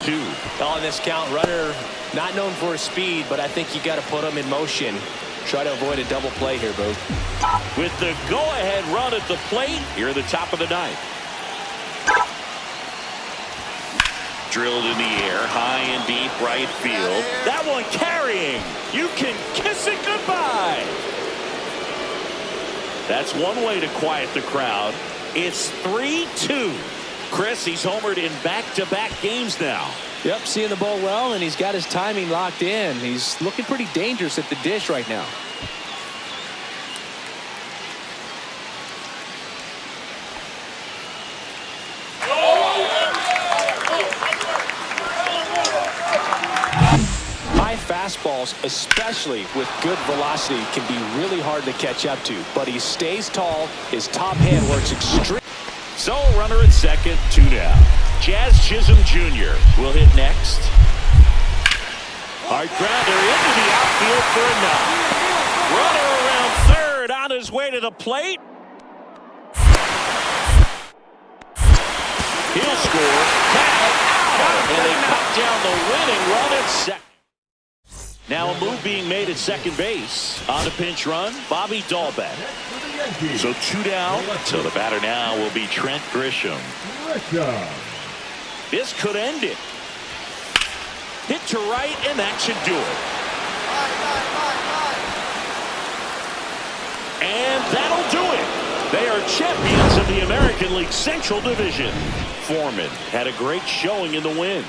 2. On this count, runner not known for his speed, but I think you got to put him in motion. Try to avoid a double play here, Boo. With the go-ahead run at the plate here at the top of the ninth. Drilled in the air, high and deep right field. That one carrying. You can kiss it goodbye. That's one way to quiet the crowd. It's 3-2. Chris, he's homered in back-to-back games now. Yep, seeing the ball well, and he's got his timing locked in. He's looking pretty dangerous at the dish right now. High fastballs, especially with good velocity, can be really hard to catch up to. But he stays tall. His top hand works extremely. So, runner at second, 2 down. Jazz Chisholm Jr. will hit next. Hard grounder into the outfield for a knock. Runner around third on his way to the plate. He'll score. Tag out. And they cut down the winning run at second. Now a move being made at second base. On a pinch run, Bobby Dahlbeck. So 2 down. So the batter now will be Trent Grisham. This could end it. Hit to right, and that should do it. And that'll do it. They are champions of the American League Central Division. Foreman had a great showing in the win.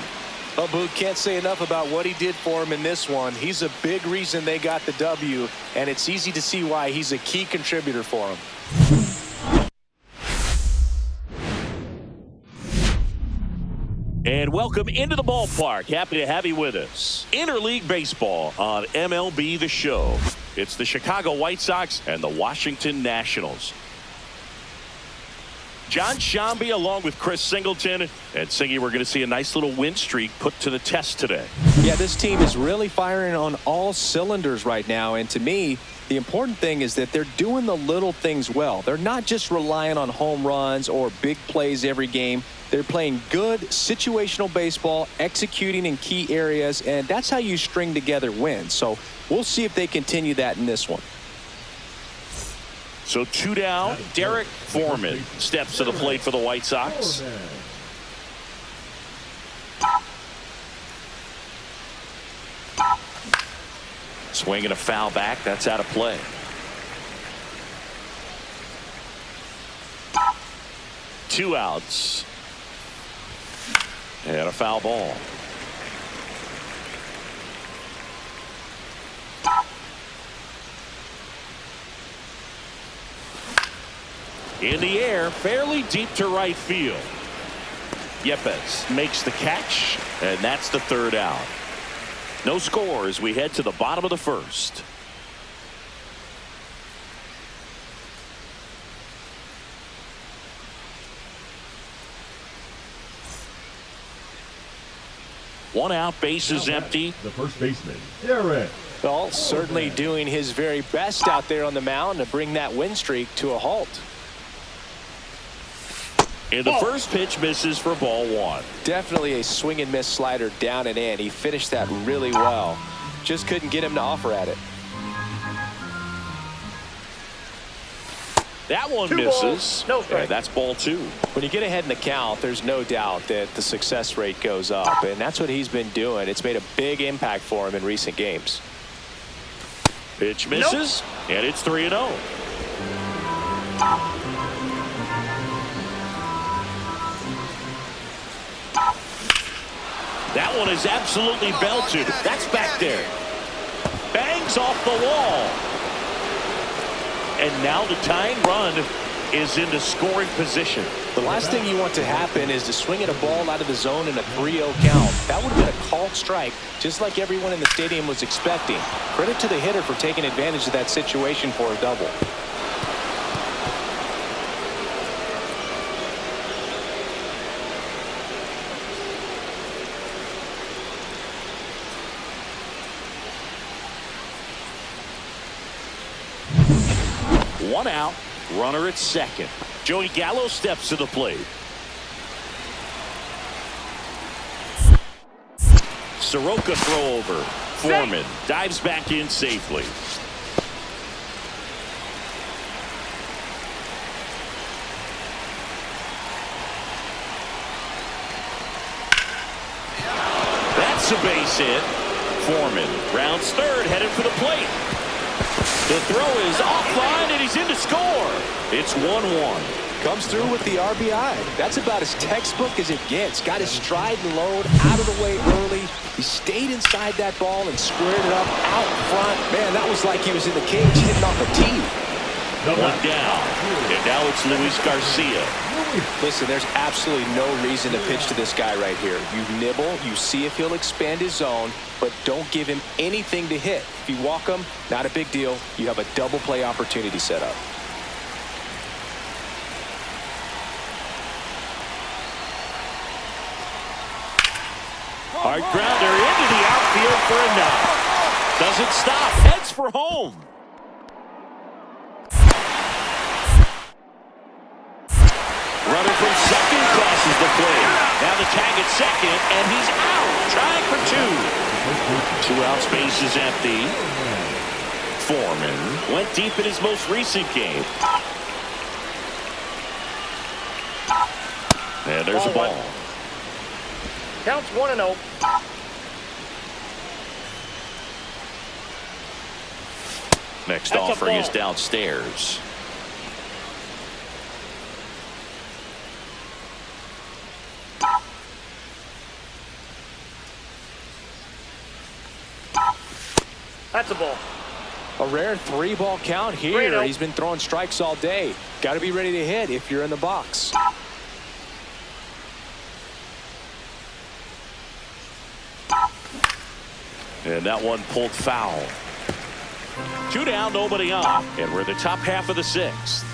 Oh, Boo, can't say enough about what he did for him in this one. He's a big reason they got the W, and it's easy to see why he's a key contributor for him. And welcome into the ballpark. Happy to have you with us. Interleague Baseball on MLB The Show. It's the Chicago White Sox and the Washington Nationals. John Shambi along with Chris Singleton. And Singy, we're going to see a nice little win streak put to the test today. Yeah, this team is really firing on all cylinders right now. And to me, the important thing is that they're doing the little things well. They're not just relying on home runs or big plays every game. They're playing good situational baseball, executing in key areas, and that's how you string together wins. So we'll see if they continue that in this one. So 2 down, Derrick Foreman steps to the plate for the White Sox. Swinging a foul back, that's out of play. Two outs. And a foul ball. In the air, fairly deep to right field. Yepes makes the catch, and that's the 3rd out. No score as we head to the bottom of the 1st. One out, base is empty. The first baseman, Derrick. Well, certainly doing his very best out there on the mound to bring that win streak to a halt. And the first pitch misses for ball 1. Definitely a swing and miss slider down and in. He finished that really well. Just couldn't get him to offer at it. That one misses. No and that's ball 2. When you get ahead in the count, there's no doubt that the success rate goes up, and that's what he's been doing. It's made a big impact for him in recent games. Pitch misses, and it's 3-0. That one is absolutely belted. That's back there. Bangs off the wall. And now the tying run is into scoring position. The last thing you want to happen is to swing at a ball out of the zone in a 3-0 count. That would have been a called strike, just like everyone in the stadium was expecting. Credit to the hitter for taking advantage of that situation for a double. One out, runner at second. Joey Gallo steps to the plate. Soroka throw over. Foreman dives back in safely. That's a base hit. Foreman rounds third, headed for the plate. The throw is offline, and he's in to score. It's 1-1. Comes through with the RBI. That's about as textbook as it gets. Got his stride and load out of the way early. He stayed inside that ball and squared it up out front. Man, that was like he was in the cage hitting off a tee. One down. And now it's Luis Garcia. Listen, there's absolutely no reason to pitch to this guy right here. You nibble, you see if he'll expand his zone, but don't give him anything to hit. If you walk him, not a big deal. You have a double play opportunity set up. Hard grounder into the outfield for a knock. Doesn't stop. Heads for home. Runner from second crosses the plate. Now the tag at second, and he's out. Trying for two. 2 outs, base is empty. Foreman went deep in his most recent game. And there's a ball. Counts 1-0. Next That's offering is downstairs. That's a ball. A rare 3-ball count here. 3-0. He's been throwing strikes all day. Got to be ready to hit if you're in the box. And that one pulled foul. 2 down, nobody on. And we're in the top half of the 6th.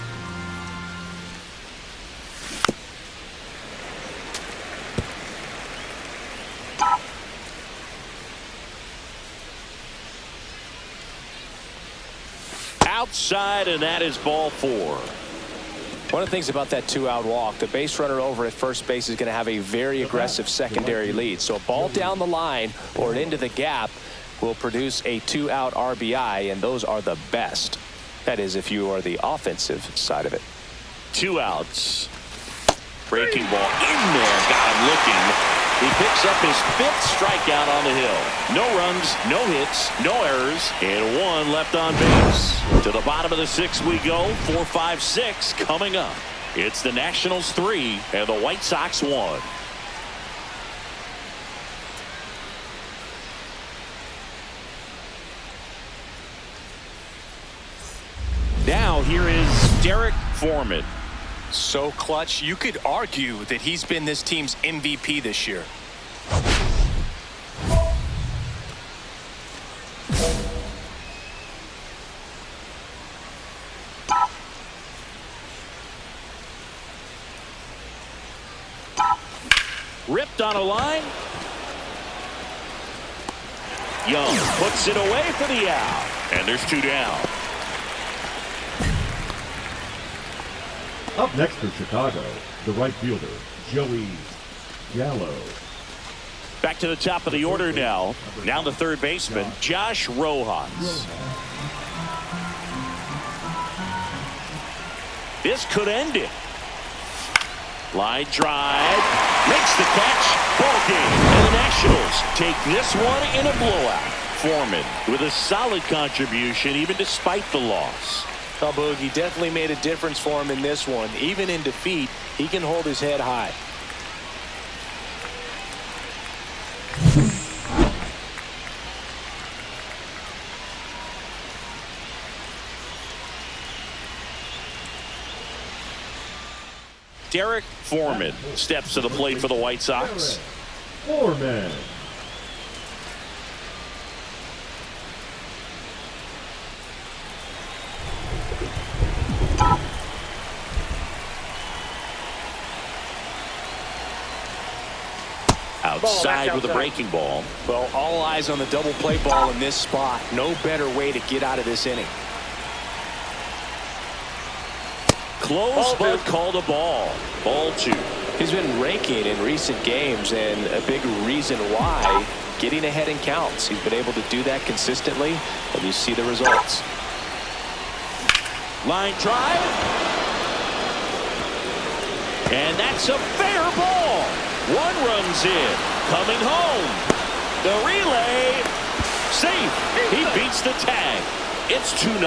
Outside, and that is ball 4. One of the things about that 2-out walk, the base runner over at first base is going to have a very aggressive secondary lead. So a ball down the line or into the gap will produce a 2-out RBI, and those are the best. That is, if you are the offensive side of it. 2 outs. Breaking ball in there. Got him looking. He picks up his 5th strikeout on the hill. No runs, no hits, no errors, and 1 left on base. To the bottom of the 6th we go. 4, 5, 6 coming up. It's the Nationals 3 and the White Sox 1. Now here is Derrick Foreman. So clutch, you could argue that he's been this team's MVP this year. Ripped on a line. Young puts it away for the out. And there's 2 down. Up next for Chicago, the right fielder, Joey Gallo. Back to the top of the order now. Now the third baseman, Josh Rojas. This could end it. Line drive. Makes the catch. Ball game. And the Nationals take this one in a blowout. Foreman with a solid contribution even despite the loss. Oh, Boogie definitely made a difference for him in this one. Even in defeat, he can hold his head high. Derrick Foreman steps to the plate for the White Sox. Foreman. Outside with a breaking ball. Well, all eyes on the double play ball in this spot. No better way to get out of this inning. Close, but called a ball. Ball 2. He's been raking in recent games, and a big reason why, getting ahead in counts. He's been able to do that consistently, and you see the results. Line drive. And that's a fair ball. One run's in. Coming home. The relay. Safe. He beats the tag. It's 2-0.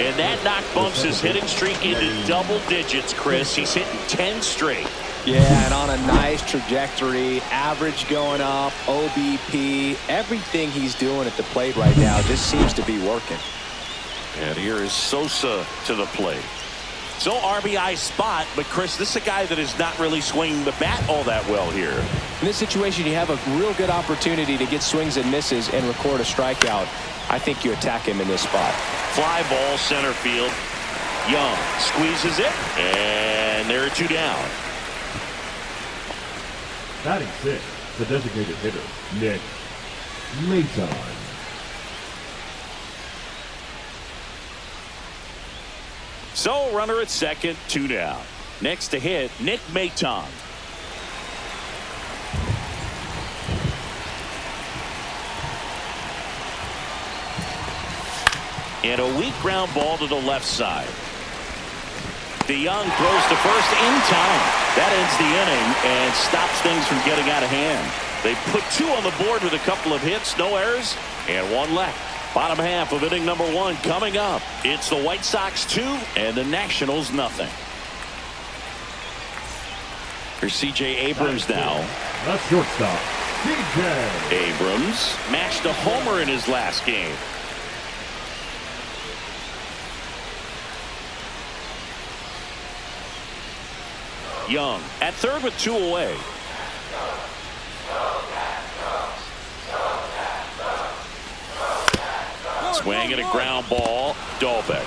And that knock bumps his hitting streak into double digits, Chris. He's hitting 10 straight. Yeah, and on a nice trajectory, average going up, OBP, everything he's doing at the plate right now just seems to be working. And here is Sosa to the plate. So RBI spot, but Chris, this is a guy that is not really swinging the bat all that well here. In this situation, you have a real good opportunity to get swings and misses and record a strikeout. I think you attack him in this spot. Fly ball center field. Young squeezes it, and there are 2 down. Batting 6, the designated hitter, Nick Maton. So runner at second, 2 down. Next to hit, Nick Maton. And a weak ground ball to the left side. DeYoung throws to first in time. That ends the inning and stops things from getting out of hand. They put 2 on the board with a couple of hits, no errors, and 1 left. Bottom half of inning number 1 coming up. It's the White Sox 2 and the Nationals nothing. Here's C.J. Abrams now. That's shortstop, C.J. Abrams mashed a homer in his last game. Young at third with 2 away. Swing and a ground ball. Dahlbeck.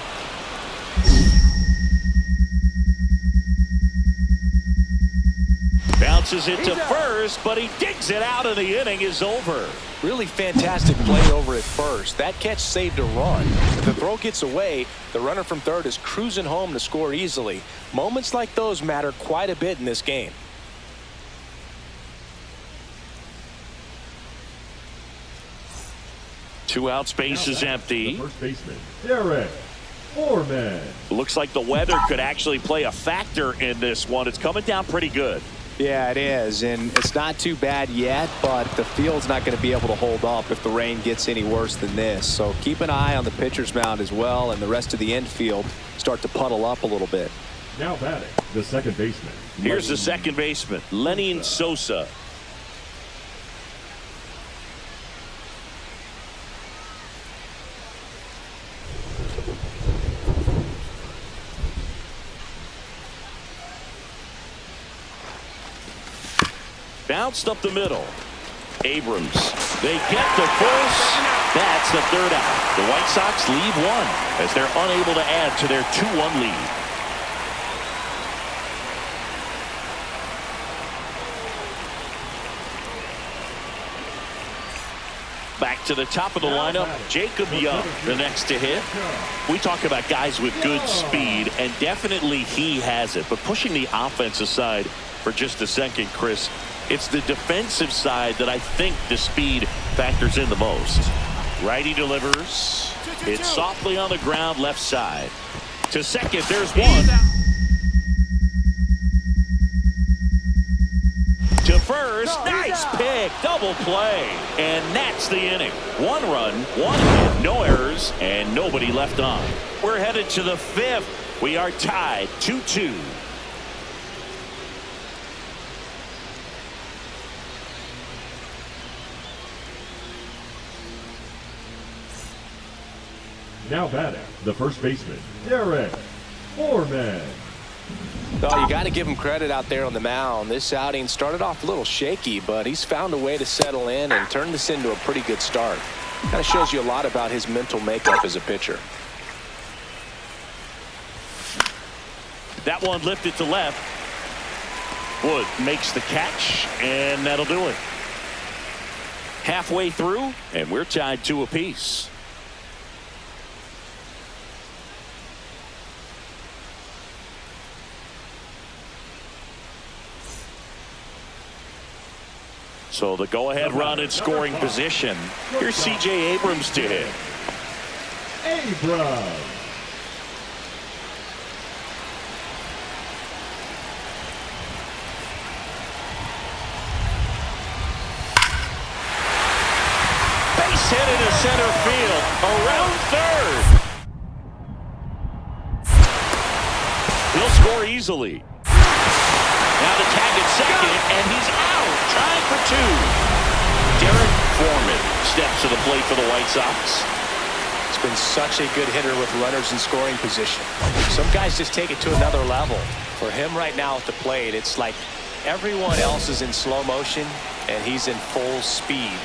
Bounces it to first, but he digs it out and the inning is over. Really fantastic play over at first. That catch saved a run. If the throw gets away, the runner from third is cruising home to score easily. Moments like those matter quite a bit in this game. Two out, space is empty. The first baseman, Derrick Foreman. Looks like the weather could actually play a factor in this one. It's coming down pretty good. Yeah, it is, and it's not too bad yet, but the field's not going to be able to hold up if the rain gets any worse than this. So keep an eye on the pitcher's mound as well, and the rest of the infield start to puddle up a little bit. Now batting, the second baseman. Here's the second baseman, Lenny Sosa. Bounced up the middle. Abrams. They get the first. That's the third out. The White Sox leave 1 as they're unable to add to their 2-1 lead. Back to the top of the lineup, Jacob Young, the next to hit. We talk about guys with good speed, and definitely he has it. But pushing the offense aside for just a second, Chris, it's the defensive side that I think the speed factors in the most. Righty delivers. It's softly on the ground, left side. To second, there's one. To first, nice pick, double play. And that's the inning. 1 run, 1 hit, no errors, and nobody left on. We're headed to the 5th. We are tied 2-2. Now batting, the first baseman, Derrick Foreman. Oh, you got to give him credit out there on the mound. This outing started off a little shaky, but he's found a way to settle in and turn this into a pretty good start. Kind of shows you a lot about his mental makeup as a pitcher. That one lifted to left. Wood makes the catch, and that'll do it. Halfway through, and we're tied 2 apiece. So the go-ahead run in scoring position. Here's C.J. Abrams to hit. Abrams. Base hit into center field. Around third. He'll score easily. Now the tag at second, and he's out. Trying for two. Derrick Foreman steps to the plate for the White Sox. It's been such a good hitter with runners in scoring position. Some guys just take it to another level. For him right now at the plate, it's like everyone else is in slow motion, and he's in full speed.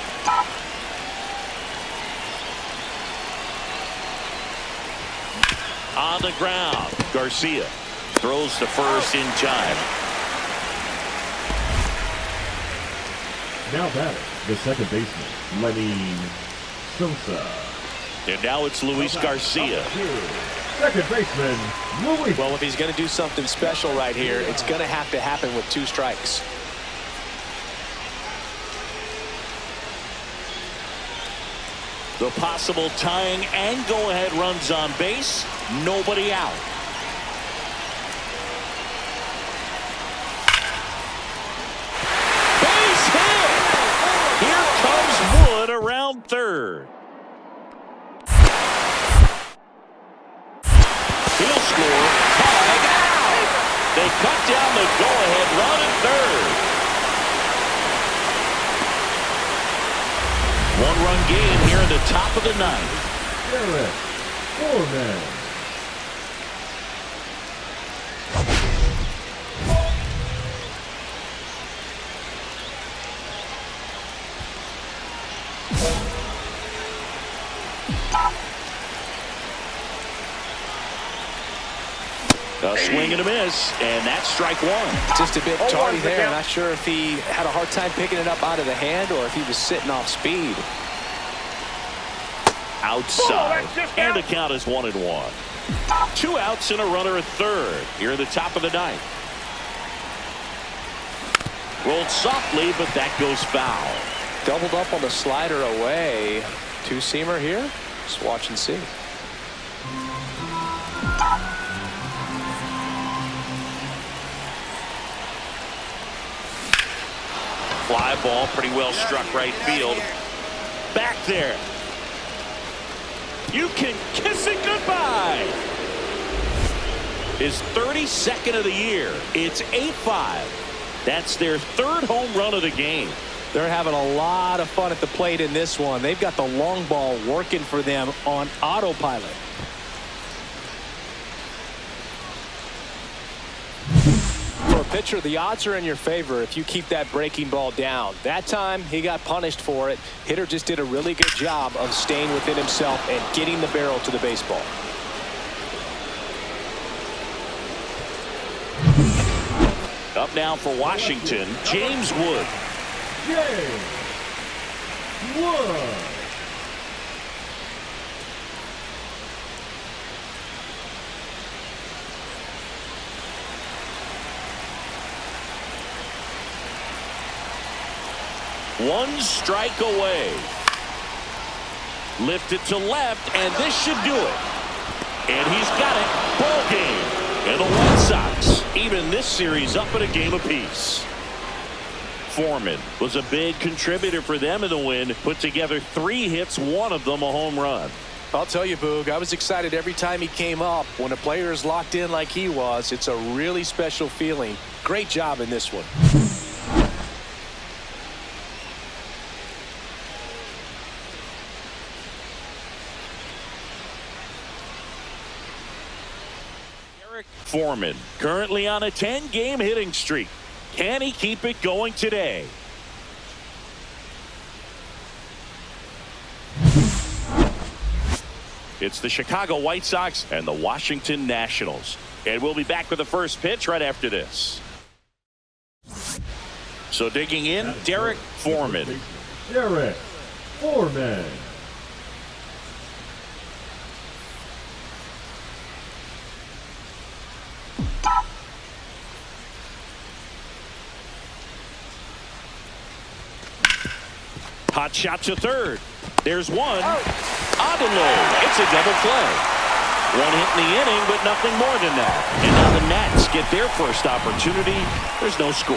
On the ground, Garcia throws to first in time. Now batting, the second baseman, Lenny Sosa. And now it's Luis Garcia. Second baseman, Luis. Well, if he's going to do something special right here, it's going to have to happen with 2 strikes. The possible tying and go-ahead runs on base. Nobody out. Base hit! Here comes Wood around third. He'll score. Tag out! They cut down the go-ahead run at third. 1-run game here in the top of the ninth. Derrick Foreman. A swing and a miss, and that's strike one. Just a bit tardy there. Not sure if he had a hard time picking it up out of the hand or if he was sitting off speed. Outside, and the count is 1-1. 2 outs and a runner at third here in the top of the ninth. Rolled softly, but that goes foul. Doubled up on the slider away. 2-seamer here. Just watch and see. Fly ball, pretty well struck right field. Back there. You can kiss it goodbye. His 32nd of the year. It's 8-5. That's their 3rd home run of the game. They're having a lot of fun at the plate in this one. They've got the long ball working for them on autopilot. For a pitcher, the odds are in your favor if you keep that breaking ball down. That time, he got punished for it. Hitter just did a really good job of staying within himself and getting the barrel to the baseball. Up now for Washington, James Wood. James Wood. One strike away. Lifted to left, and this should do it. And he's got it. Ball game. And the White Sox even this series up at a game apiece. Foreman was a big contributor for them in the win. Put together 3 hits, 1 of them a home run. I'll tell you, Boog, I was excited every time he came up. When a player is locked in like he was, it's a really special feeling. Great job in this one. Derrick Foreman currently on a 10-game hitting streak. Can he keep it going today? It's the Chicago White Sox and the Washington Nationals. And we'll be back with the first pitch right after this. So digging in, Derrick Foreman. Derrick Foreman. Hot shot to third. There's one. On the low. It's a double play. One hit in the inning, but nothing more than that. And now the Nats get their first opportunity. There's no score.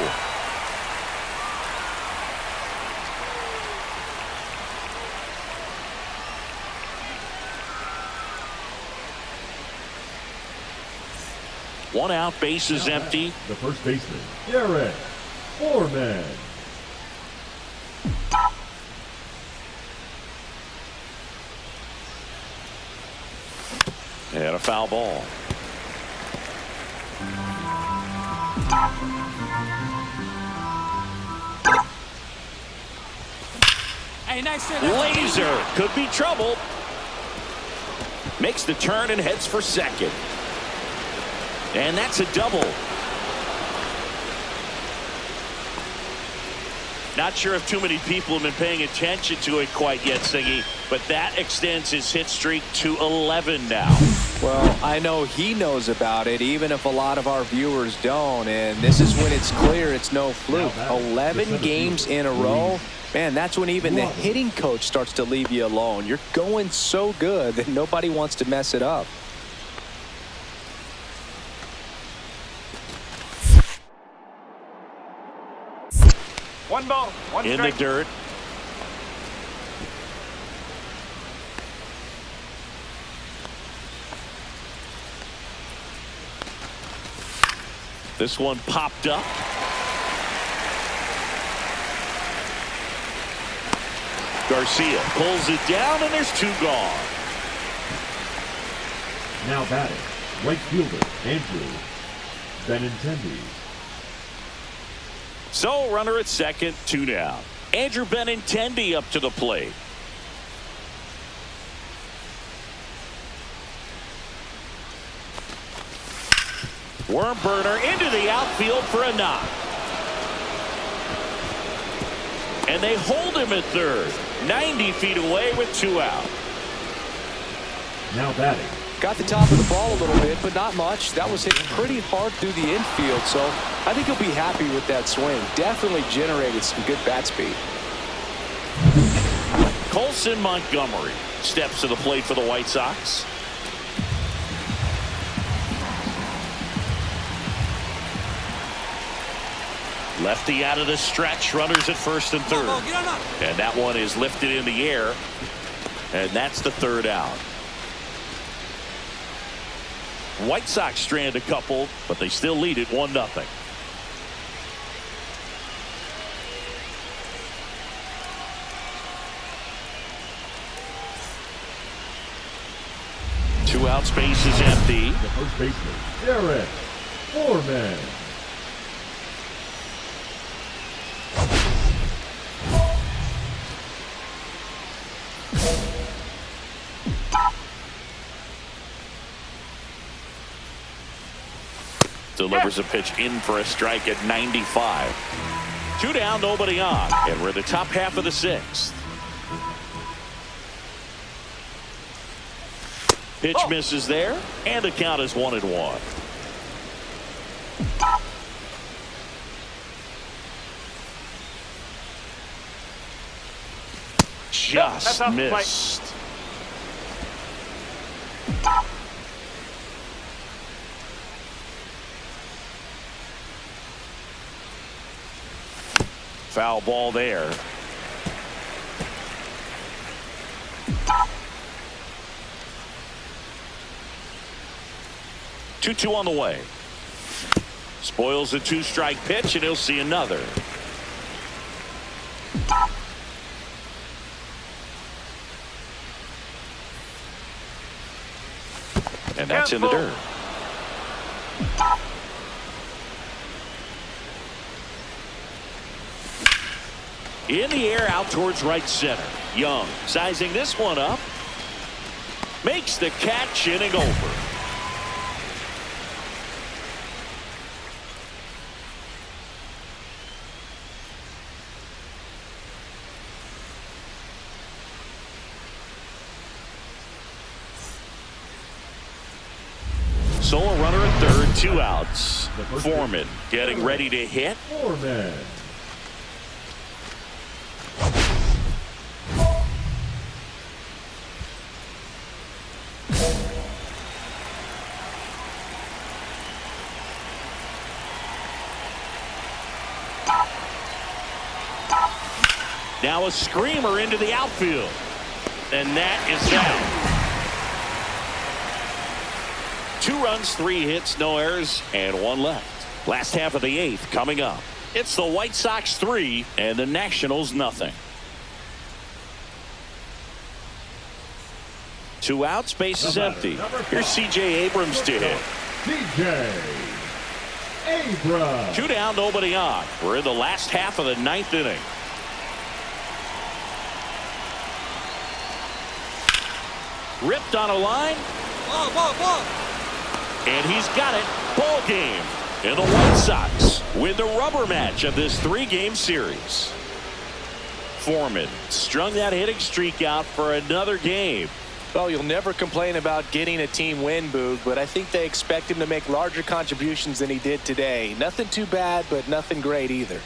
One out, base is empty. The first baseman, Derrick Foreman. And a foul ball. Hey, nice hit. Laser could be trouble. Makes the turn and heads for second. And that's a double. Not sure if too many people have been paying attention to it quite yet, Siggy, but that extends his hit streak to 11 now. Well, I know he knows about it, even if a lot of our viewers don't. And this is when it's clear it's no fluke. 11 games in a row. Man, that's when even the hitting coach starts to leave you alone. You're going so good that nobody wants to mess it up. One ball, one In strike. the dirt. This one popped up. Garcia pulls it down, and there's two gone. Now batting, right fielder, Andrew Benintendi. So, runner at second, two down. Andrew Benintendi up to the plate. Worm burner into the outfield for a knock. And they hold him at third. 90 feet away with two out. Now batting, Got the top of the ball a little bit, but not much. That was hit pretty hard through the infield, so I think he'll be happy with that swing. Definitely generated some good bat speed. Colson Montgomery steps to the plate for the White Sox. Lefty out of the stretch, runners at first and third. And that one is lifted in the air. And that's the third out. White Sox strand a couple, but they still lead it 1-0. Two out, space is empty. the first baseman, Derrick Foreman. Delivers a pitch in for a strike at 95. Two down, nobody on, and we're in the top half of the sixth. Pitch misses there, and the count is 1-1. Just missed. Foul ball there. Two on the way. Spoils a two-strike pitch, and he'll see another. And that's in the dirt. In the air, out towards right center. Young sizing this one up. Makes the catch, inning over. So a runner at third, two outs. Foreman getting ready to hit. Foreman. Now a screamer into the outfield. And that is down. 2 runs, 3 hits, no errors, and 1 left. Last half of the 8th coming up. It's the White Sox 3 and the Nationals nothing. 2 outs, base is empty. Here's C.J. Abrams to hit. C.J. Abrams. 2 down, nobody on. We're in the last half of the 9th inning. Ripped on a line. Ball. And he's got it. Ball game. And the White Sox win the rubber match of this 3-game series. Foreman strung that hitting streak out for another game. Well, you'll never complain about getting a team win, Boog, but I think they expect him to make larger contributions than he did today. Nothing too bad, but nothing great either.